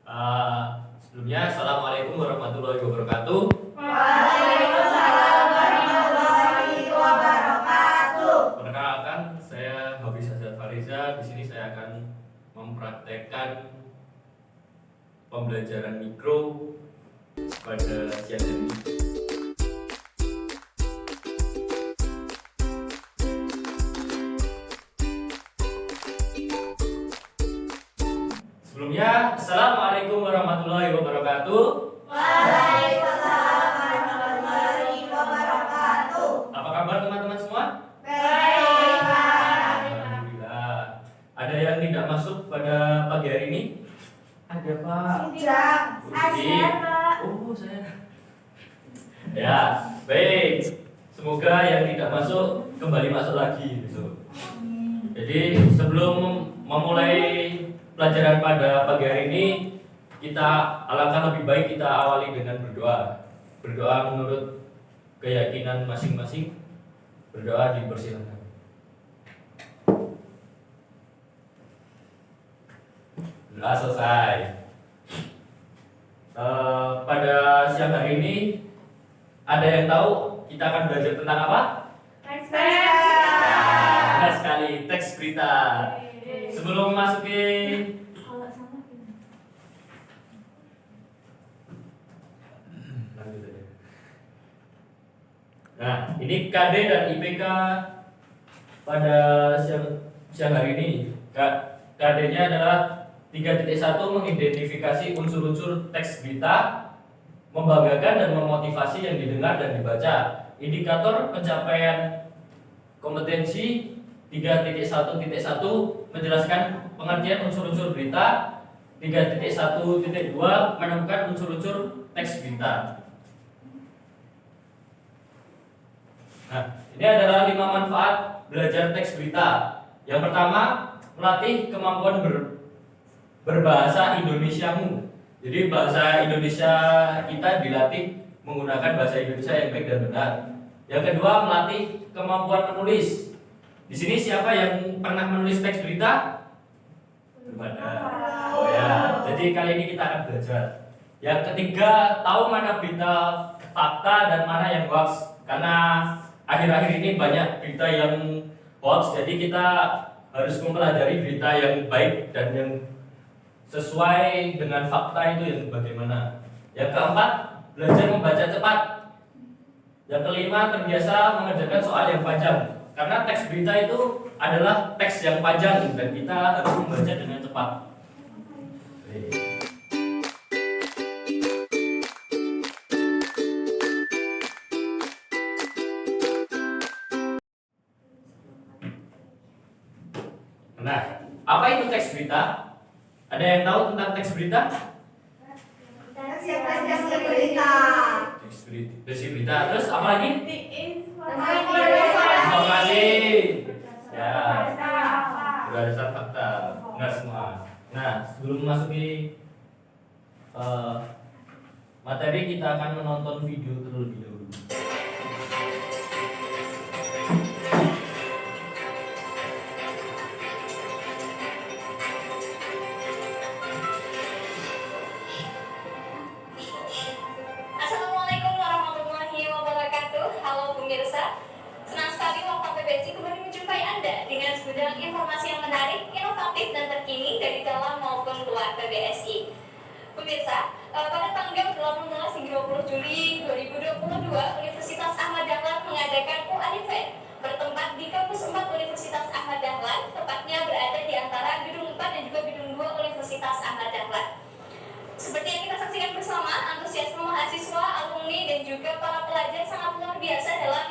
Sebelumnya, Assalamualaikum warahmatullahi wabarakatuh. Waalaikumsalam warahmatullahi wabarakatuh. Perkenalkan, saya Hafiz Azhar Fariza. Di sini saya akan mempraktekkan pembelajaran mikro pada siang ini. Sebelumnya, Assalamualaikum warahmatullahi wabarakatuh. Waalaikumsalam warahmatullahi wabarakatuh. Apa kabar teman-teman semua? Baik, Pak. Alhamdulillah. Ada yang tidak masuk pada pagi hari ini? Ada, Pak. Tidak. Ada, Pak. Oh, saya. Ya, baik. Semoga yang tidak masuk kembali masuk lagi besok. Jadi sebelum memulai pelajaran pada pagi hari ini, alangkah lebih baik kita awali dengan berdoa. Berdoa menurut keyakinan masing-masing. Berdoa dipersilakan. Doa selesai. Pada siang hari ini, ada yang tahu kita akan belajar tentang apa? Benar sekali, teks berita. Sebelum masukin Nah, ini KD dan IPK pada siang hari ini. KD-nya adalah 3.1 mengidentifikasi unsur-unsur teks berita, membanggakan dan memotivasi yang didengar dan dibaca. Indikator pencapaian kompetensi 3.1.1 menjelaskan pengertian unsur-unsur berita. 3.1.2 menemukan unsur-unsur teks berita. Nah, ini adalah 5 manfaat belajar teks berita. Yang pertama, melatih kemampuan berbahasa Indonesiamu. Jadi bahasa Indonesia kita dilatih menggunakan bahasa Indonesia yang baik dan benar. Yang kedua, melatih kemampuan menulis. Di sini siapa yang pernah menulis teks berita? Belum ada. Oh ya, jadi kali ini kita akan belajar. Yang ketiga, tahu mana berita fakta dan mana yang hoax. Karena akhir-akhir ini banyak berita yang hoax, jadi kita harus mempelajari berita yang baik dan yang sesuai dengan fakta itu yang bagaimana. Yang keempat, belajar membaca cepat. Yang kelima, terbiasa mengerjakan soal yang panjang. Karena teks berita itu adalah teks yang panjang dan kita harus membaca dengan cepat. Nah, apa itu teks berita? Ada yang tahu tentang teks berita? Teks berita. Teks berita. Terus apa lagi? Informasi. Ya. Berdasar fakta. Benar semua. Nah, sebelum masuki materi, kita akan menonton video terlebih dahulu. Assalamualaikum warahmatullahi wabarakatuh. Halo pemirsa, senang sekali Warta PBSI kembali menjumpai Anda dengan segudang informasi yang menarik, inovatif dan terkini dari dalam maupun luar PBSI. Pemirsa, pada tanggal 18 hingga 20 Juli 2022, Universitas Ahmad Dahlan mengadakan UADFED bertempat di kampus 4 Universitas Ahmad Dahlan, tepatnya berada di antara gedung 4 dan juga gedung 2 Universitas Ahmad Dahlan. Seperti yang kita saksikan bersama, antusiasme mahasiswa, alumni, dan juga para pelajar sangat luar biasa dalam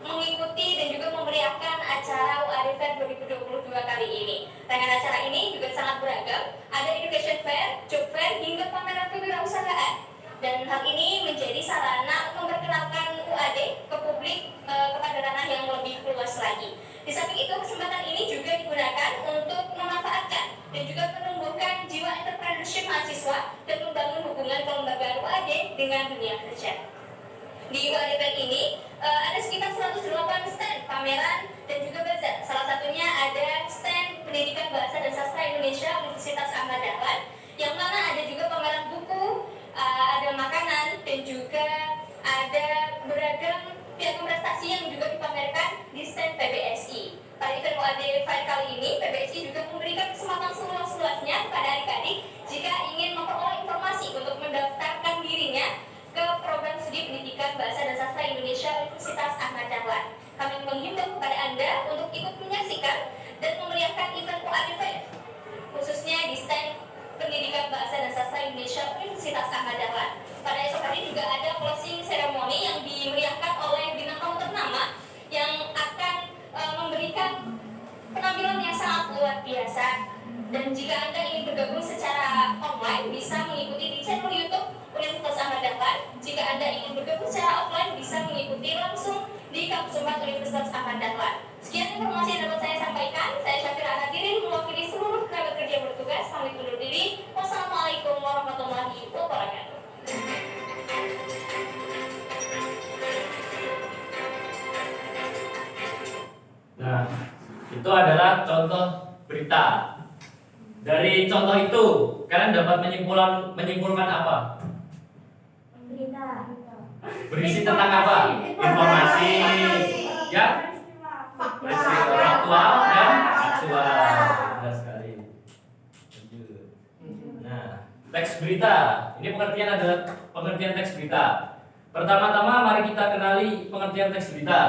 mengikuti dan juga memeriahkan acara UADFED 2022 kali ini. Rangkaian acara ini juga sangat beragam, ada education fair, job fair, hingga pameran kewirausahaan. Dan hal ini menjadi sarana memperkenalkan UAD ke publik kepada ranah yang lebih luas lagi. Di samping itu, kesempatan ini juga digunakan untuk memanfaatkan dan juga menumbuhkan jiwa entrepreneurship mahasiswa dan membangun hubungan kelembagaan UAD dengan dunia kerja. Di UADFED ini ada sekitar 108 stand pameran dan juga bazar. Salah satunya ada stand Pendidikan Bahasa dan Sastra Indonesia Universitas Ahmad Dahlan, yang mana ada PBSI. Pada event UAD Fair kali ini, PBSI juga memberikan kesempatan seluas-luasnya kepada adik-adik jika ingin memperoleh informasi untuk mendaftarkan dirinya ke program studi pendidikan Bahasa dan Sastra Indonesia Universitas Ahmad Dahlan. Kami menghimbau kepada Anda untuk ikut menyaksikan dan memeriahkan event UAD Fair, khususnya di stand Pendidikan Bahasa dan Sastra Indonesia Universitas Ahmad Dahlan. Pada esok hari juga ada closing ceremony yang dimeriahkan oleh bintang tamu ternama yang akan memberikan penampilan yang sangat luar biasa. Dan jika Anda ingin bergabung secara online, bisa mengikuti di channel YouTube Universitas Ahmad Dahlan. Jika Anda ingin bergabung secara offline, bisa mengikuti langsung di Kampus 4 Universitas Ahmad Dahlan. Sekian informasi yang dapat saya sampaikan. Saya Syafira Nadirin, mewakili seluruh kerabat kerja yang bertugas, pamit undur diri. Wassalamualaikum warahmatullahi wabarakatuh. Nah, itu adalah contoh berita. Dari contoh itu, kalian dapat menyimpulkan apa? Berita. Berisi tentang apa? Informasi yang peristiwa faktual dan aktual. Benar sekali. Lanjut. Nah, teks berita. Ini pengertian adalah pengertian teks berita. Pertama-tama mari kita kenali pengertian teks berita.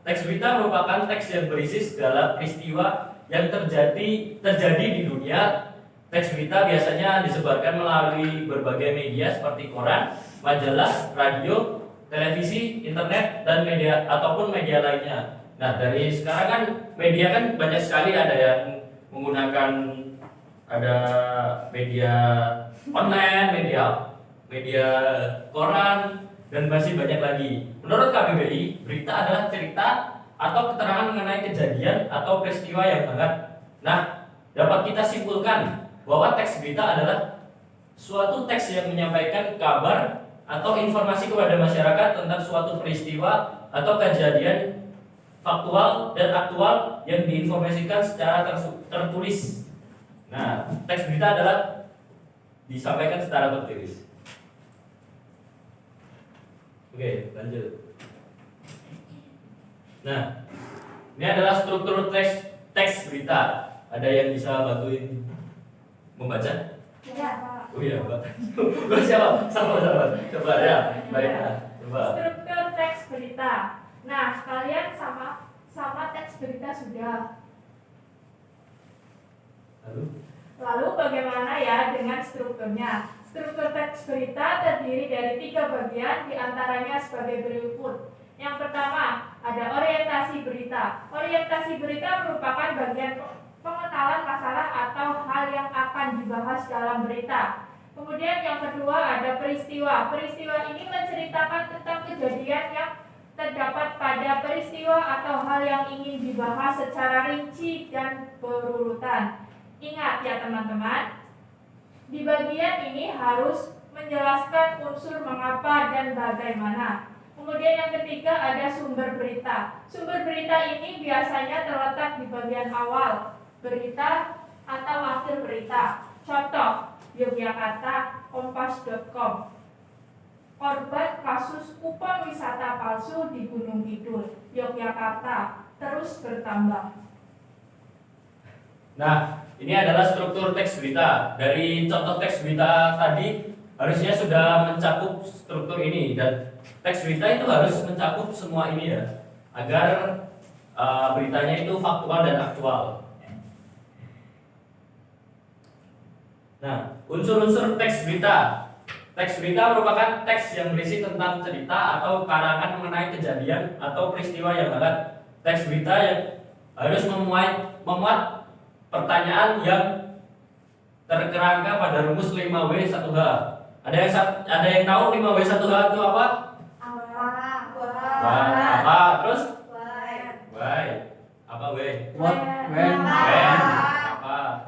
Teks berita merupakan teks yang berisi segala peristiwa yang terjadi di dunia. Teks berita biasanya disebarkan melalui berbagai media seperti koran, majalah, radio, televisi, internet, dan media ataupun media lainnya. Nah, dari sekarang kan media kan banyak sekali, ada yang menggunakan ada media online, media koran, dan masih banyak lagi. Menurut KBBI, berita adalah cerita atau keterangan mengenai kejadian atau peristiwa yang hangat. Nah, dapat kita simpulkan bahwa teks berita adalah suatu teks yang menyampaikan kabar atau informasi kepada masyarakat tentang suatu peristiwa atau kejadian faktual dan aktual yang diinformasikan secara tertulis. Nah, teks berita adalah disampaikan secara tertulis. Oke, lanjut. Nah, ini adalah struktur teks berita. Ada yang bisa bantuin membaca? Ya. Oh iya, Pak. Siapa? Coba ya. Baik, coba. Struktur teks berita. Nah, kalian sama teks berita sudah. Lalu bagaimana ya dengan strukturnya? Struktur teks berita terdiri dari 3 bagian, diantaranya sebagai berikut. Yang pertama, ada orientasi berita. Orientasi berita merupakan bagian pengenalan masalah atau hal yang akan dibahas dalam berita. Kemudian yang kedua ada peristiwa. Peristiwa ini menceritakan tentang kejadian yang terdapat pada peristiwa atau hal yang ingin dibahas secara rinci dan berurutan. Ingat ya teman-teman, di bagian ini harus menjelaskan unsur mengapa dan bagaimana. Kemudian yang ketiga ada sumber berita. Sumber berita ini biasanya terletak di bagian awal berita atau akhir berita. Contoh, Yogyakarta, kompas.com. Korban kasus kupon wisata palsu di Gunung Kidul, Yogyakarta, terus bertambah. Nah, ini adalah struktur teks berita. Dari contoh teks berita tadi harusnya sudah mencakup struktur ini, dan teks berita itu harus mencakup semua ini ya, agar beritanya itu faktual dan aktual. Nah, unsur-unsur teks berita. Teks berita merupakan teks yang berisi tentang cerita atau karangan mengenai kejadian atau peristiwa yang hangat. Teks berita yang harus memuat pertanyaan yang terkerangka pada rumus 5W1H. Ada yang tahu 5W1H itu apa? Apa? Terus? Why? Apa W? What? When? When? Apa?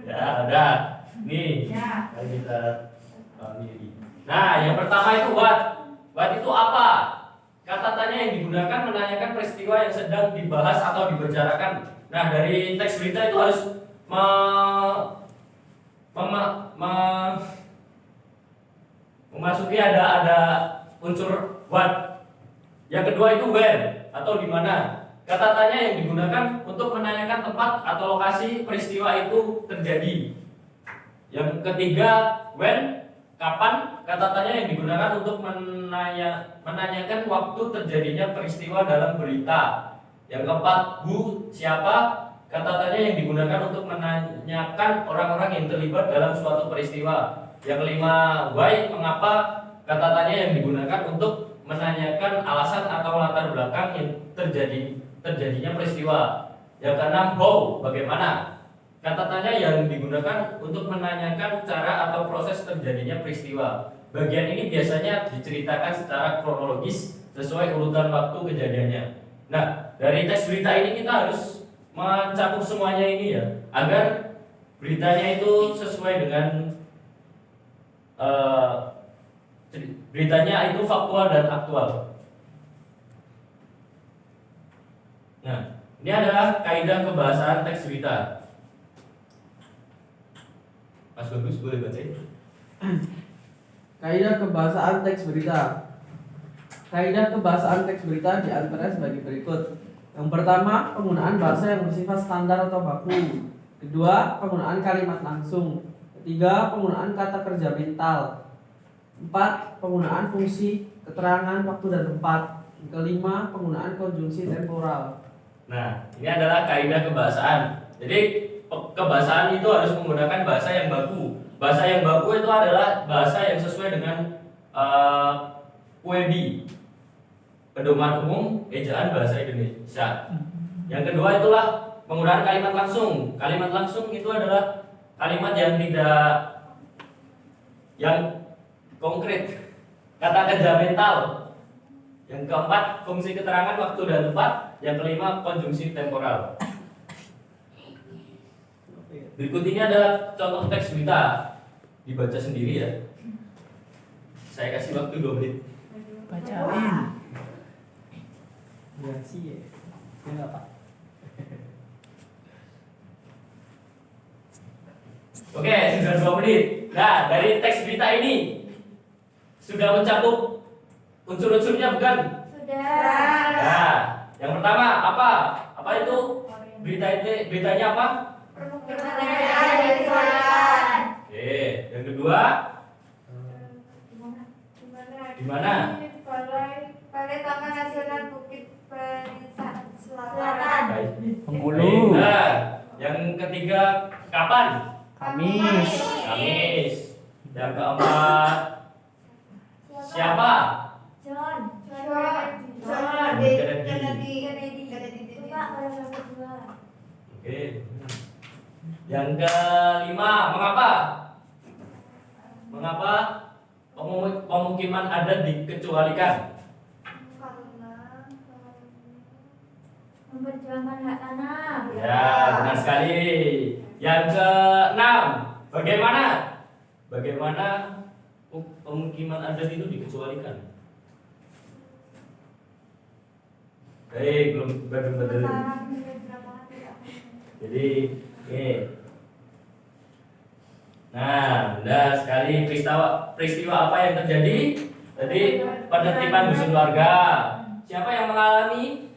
Ya, ada. Nih, Ya. mari kita pahami. Nah, yang pertama itu what. What itu apa? Kata tanya yang digunakan menanyakan peristiwa yang sedang dibahas atau dibicarakan. Nah, dari teks berita itu harus memasuki ada unsur what. Yang kedua itu where atau di mana. Kata tanya yang digunakan untuk menanyakan tempat atau lokasi peristiwa itu terjadi. Yang ketiga when, kapan. Kata tanya yang digunakan untuk menanyakan waktu terjadinya peristiwa dalam berita. Yang keempat who, siapa. Kata tanya yang digunakan untuk menanyakan orang-orang yang terlibat dalam suatu peristiwa. Yang kelima why, mengapa. Kata tanya yang digunakan untuk menanyakan alasan atau latar belakang yang terjadinya peristiwa. Yang keenam how, bagaimana. Kata tanya yang digunakan untuk menanyakan cara atau proses terjadinya peristiwa. Bagian ini biasanya diceritakan secara kronologis sesuai urutan waktu kejadiannya. Nah, dari teks berita ini kita harus mencakup semuanya ini ya, agar beritanya itu sesuai dengan beritanya itu faktual dan aktual. Nah, ini adalah kaidah kebahasaan teks berita. Mas Bagus boleh bacain? Kaidah kebahasaan teks berita. Kaidah kebahasaan teks berita diantaranya sebagai berikut. Yang pertama, penggunaan bahasa yang bersifat standar atau baku. Kedua, penggunaan kalimat langsung. Ketiga, penggunaan kata kerja mental. 4. Penggunaan fungsi keterangan waktu dan tempat. Yang kelima, penggunaan konjungsi temporal. Nah, ini adalah kaidah kebahasaan. Jadi kebahasaan itu harus menggunakan bahasa yang baku. Bahasa yang baku itu adalah bahasa yang sesuai dengan PUED, Pedoman Umum Ejaan Bahasa Indonesia. Yang kedua itulah penggunaan kalimat langsung. Kalimat langsung itu adalah kalimat yang konkret. Kata kerja mental. Yang keempat, fungsi keterangan waktu dan tempat. Yang kelima, konjungsi temporal. Berikut ini adalah contoh teks berita. Dibaca sendiri ya. Saya kasih waktu 2 menit. Bacain. Ya sih ya. Enggak, Pak. Oke, sudah 2 menit. Nah, dari teks berita ini sudah mencakup unsur-unsurnya bukan? Sudah. Nah, yang pertama apa? Apa itu? Beritanya apa? Kemerdekaan disuarakan. Oke, yang kedua di mana? Balai Taman Nasional Bukit Barisan Selatan. Baik. Bengkulu. Nah, yang ketiga kapan? Kamis. Kamis. Yang keempat siapa? John. Kennedy. Pak, pada yang kedua. Oke. Yang kelima, mengapa? Mengapa pemukiman adat dikecualikan? Memperjuangkan hak tanah. Ya, benar sekali. Yang keenam, bagaimana pemukiman adat itu dikecualikan? Baik, belum betul. Jadi, oke. Nah, benar sekali peristiwa apa yang terjadi? Tadi penertiban dusun warga. Siapa yang mengalami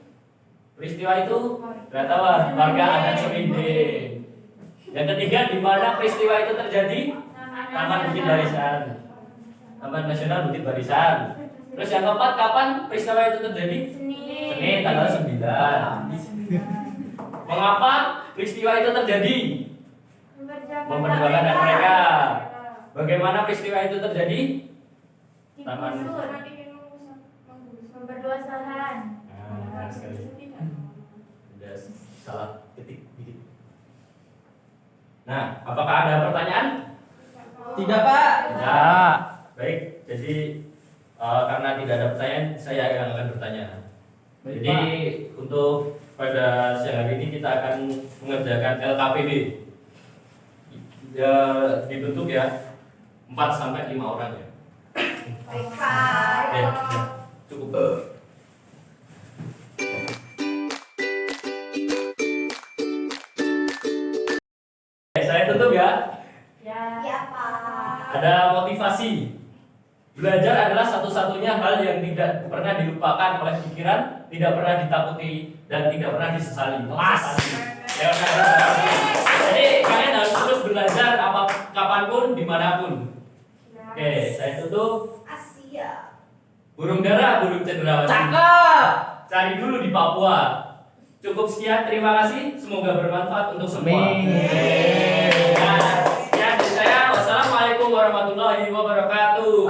peristiwa itu? Ternyata warga adat Seminding. Yang ketiga, di mana peristiwa itu terjadi? Taman Bukit Barisan. Taman Nasional Bukit Barisan. Terus yang keempat, kapan peristiwa itu terjadi? Senin tanggal 9. Mengapa peristiwa itu terjadi? Memperjuangkan hak mereka. Bagaimana peristiwa itu terjadi? Taman. Memperluas lahan. Nah, sekali. Sudah salah titik dikit. Nah, apakah ada pertanyaan? Tidak, Pak. Ya. Baik, jadi karena tidak ada pertanyaan, saya yang akan bertanya. Baik, Jadi untuk pada siang hari ini kita akan mengerjakan LKPD. Ya, dibentuk ya 4 sampai 5 orang ya. Ya, cukup. Saya tutup ya. Ya. Ya, Pak. Ada motivasi. Belajar adalah satu-satunya hal yang tidak pernah dilupakan oleh pikiran, tidak pernah ditakuti, dan tidak pernah disesali. Ya, jadi kalian harus terus belajar kapanpun, dimanapun. Oke, saya tutup. Asia. Burung dara, burung cendrawasih. Cakep. Cari dulu di Papua. Cukup sekian, terima kasih. Semoga bermanfaat untuk semua. Amin. Nah, sekian dari saya. Wassalamualaikum warahmatullahi wabarakatuh.